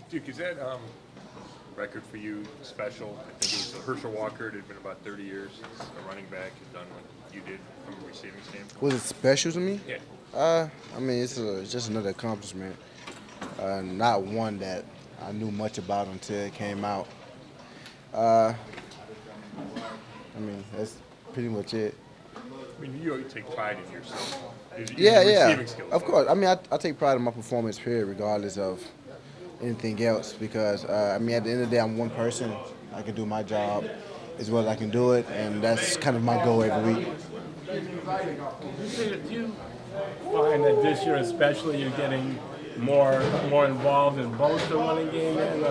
Duke, is that record for you special? I think it was Herschel Walker. It had been about 30 years since a running back has done what you did from a receiving standpoint. Was it special to me? Yeah. I mean, it's just another accomplishment. Not one that I knew much about until it came out. Uh, I mean, that's pretty much it. I mean, you take pride in yourself. Yeah, Your yeah. receiving skills. Of course. I mean, I take pride in my performance, period, regardless of anything else. Because I mean, at the end of the day, I'm one person. I can do my job as well as I can do it, and that's kind of my goal every week. Do you find that this year especially you're getting more involved in both the running game and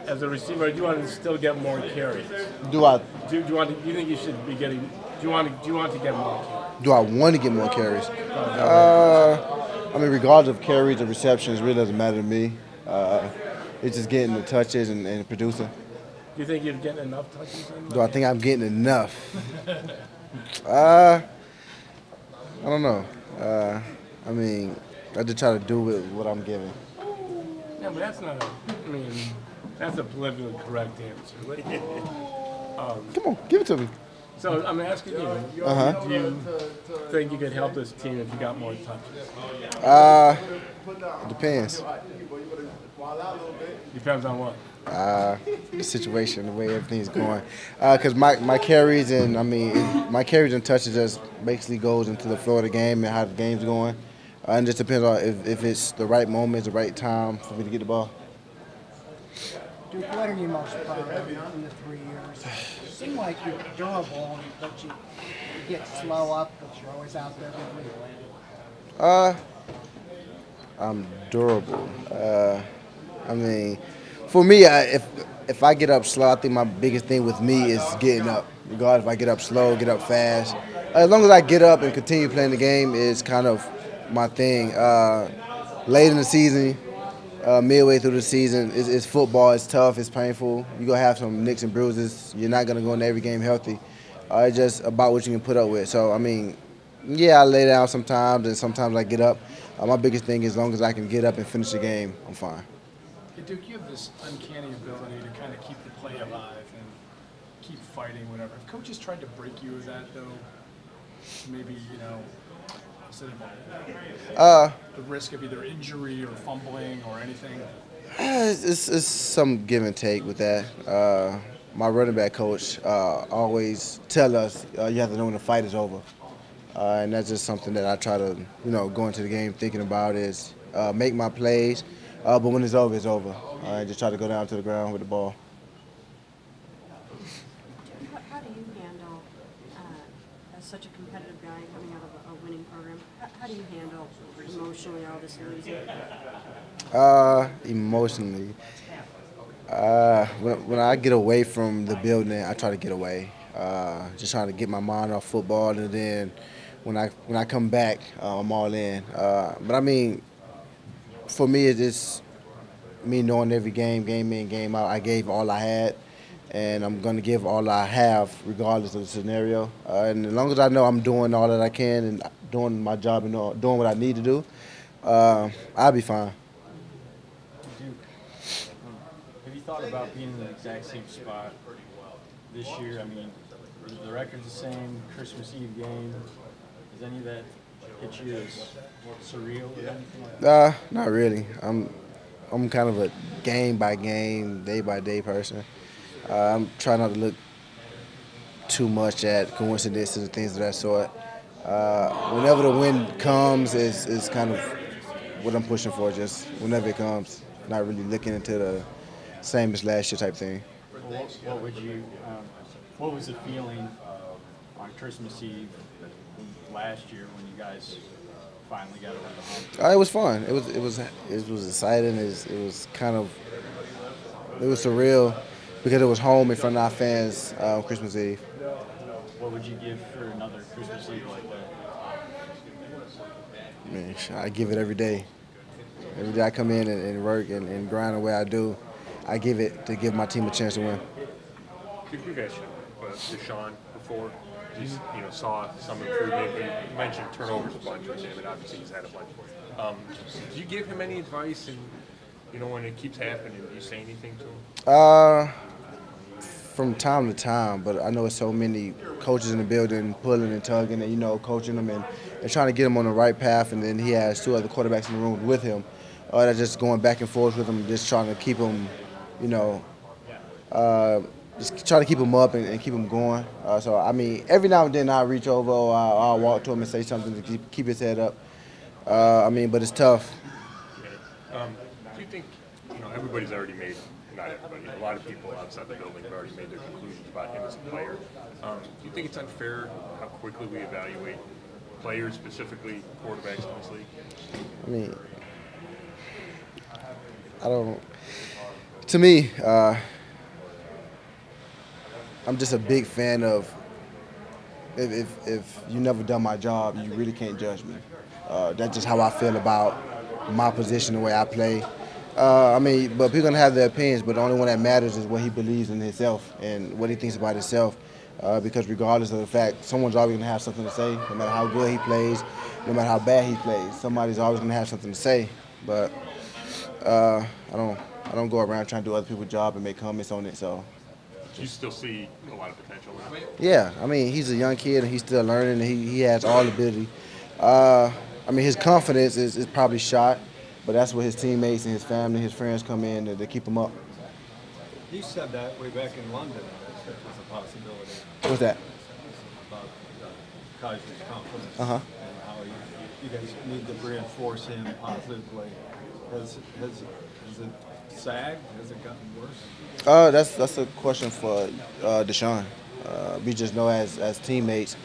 as a receiver? Or do you want to still get more carries? Do I Do you think you should be getting? Do you want to get more carries? do I want to get more carries? I mean, regardless of carries or receptions, it really doesn't matter to me. It's just getting the touches and producing. Do you think you're getting enough touches? Do I think I'm getting enough? I don't know. I mean, I just try to do with what I'm given. Yeah, but that's not. I mean, that's a politically correct answer. Come on, give it to me. So I'm asking you. Do you think you could help this team if you got more touches? It depends. Depends on what. The situation, the way everything's going. Because my carries and my carries and touches just basically goes into the flow of the game and how the game's going. And it just depends on if it's the right moment, it's the right time for me to get the ball. Duke, what are you most proud of in the 3 years? You seem like you're durable, but you get slow up, but you're always out there with me. I'm durable. I mean, for me, if I get up slow, I think my biggest thing with me is getting up. Regardless if I get up slow, get up fast. As long as I get up and continue playing the game is kind of my thing. Late in the season, midway through the season, it's football. It's tough. It's painful. You're going to have some nicks and bruises. You're not going to go into every game healthy. It's just about what you can put up with. So, I mean, yeah, I lay down sometimes, and sometimes I get up. My biggest thing is as long as I can get up and finish the game, I'm fine. Hey, Duke, you have this uncanny ability to kind of keep the play alive and keep fighting, whatever. Have coaches tried to break you of that, though? Maybe, instead of the risk of either injury or fumbling or anything? It's some give and take with that. My running back coach always tell us you have to know when the fight is over. And that's just something that I try to, go into the game thinking about is make my plays, but when it's over, it's over. I just try to go down to the ground with the ball. How do you handle, as such a competitive guy coming out of a winning program, how do you handle emotionally all this losing? Emotionally, when I get away from the building, I try to get away. Just trying to get my mind off football, and then when I come back, I'm all in. But I mean, for me, it's me knowing every game in, game out. I gave all I had, and I'm going to give all I have, regardless of the scenario. And as long as I know I'm doing all that I can and doing my job and doing what I need to do, I'll be fine. Duke, have you thought about being in the exact same spot this year? I mean, the record's the same, Christmas Eve game. Does any of that hit you as surreal or anything like that? Not really. I'm kind of a game by game, day by day person. I'm trying not to look too much at coincidences and things of that sort. Whenever the win comes is kind of what I'm pushing for, just whenever it comes. Not really looking into the same as last year type thing. What was the feeling on Christmas Eve last year when you guys finally got over the hump? It was fun. It was exciting. It was surreal because it was home in front of our fans on Christmas Eve. What would you give for another Christmas Eve like that? Man, I give it every day. Every day I come in and work and grind the way I do, I give it to give my team a chance to win. You guys Deshaun before, you saw some improvement. You mentioned turnovers a bunch with him, and obviously he's had a bunch. Did you give him any advice in You know, when it keeps happening, do you say anything to him? From time to time, but I know it's so many coaches in the building pulling and tugging and, coaching them and trying to get him on the right path. And then he has two other quarterbacks in the room with him that just going back and forth with him, just trying to keep him, just try to keep him up and keep him going. So, I mean, every now and then I'll reach over or I'll walk to him and say something to keep his head up. But it's tough. Do you think, everybody's already made, not everybody, a lot of people outside the building have already made their conclusions about him as a player. Do you think it's unfair how quickly we evaluate players, specifically quarterbacks in this league? I mean, I don't. To me, I'm just a big fan of. If you never done my job, you really can't judge me. That's just how I feel about my position, the way I play. But people gonna have their opinions, but the only one that matters is what he believes in himself and what he thinks about himself. Because regardless of the fact, someone's always gonna have something to say, no matter how good he plays, no matter how bad he plays. Somebody's always gonna have something to say. But I don't go around trying to do other people's job and make comments on it. So. You still see a lot of potential in him? Yeah, he's a young kid and he's still learning. And he has all ability. His confidence is probably shot, but that's where his teammates and his family, his friends come in to keep him up. You said that way back in London, that it was a possibility. What's that? About Kaiser's confidence. Uh-huh. And how you guys need to reinforce him positively. Has it sagged? Has it gotten worse? That's a question for Deshaun. We just know as teammates,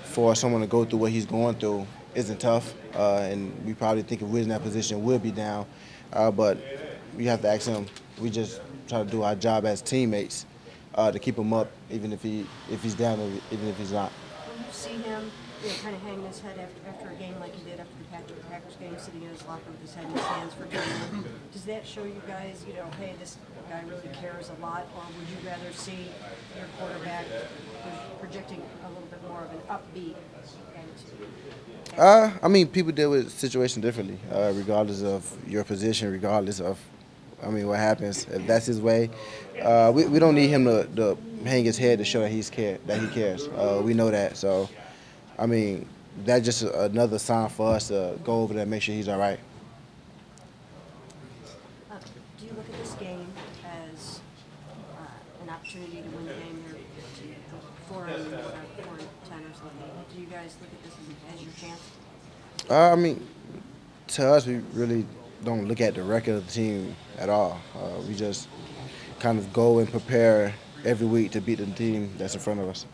for someone to go through what he's going through isn't tough, and we probably think if we're in that position, we'll be down. But we have to ask him. We just try to do our job as teammates to keep him up, even if he's down, or even if he's not. When you see him, kind of hanging his head after a game like he did after the Packers game, sitting in his locker room with his head in his hands for 2 minutes, does that show you guys, hey, this guy really cares a lot, or would you rather see your quarterback projecting a little bit more of an upbeat attitude? People deal with situations differently, regardless of your position, regardless of, what happens. If that's his way, we don't need him to hang his head to show that he cares. We know that. So, that's just another sign for us to go over there and make sure he's all right. Do you look at this game as an opportunity to win the game? They're 4-10 or something. Do you guys look at this as your chance? To us, we really don't look at the record of the team at all. We just kind of go and prepare every week to beat the team that's in front of us.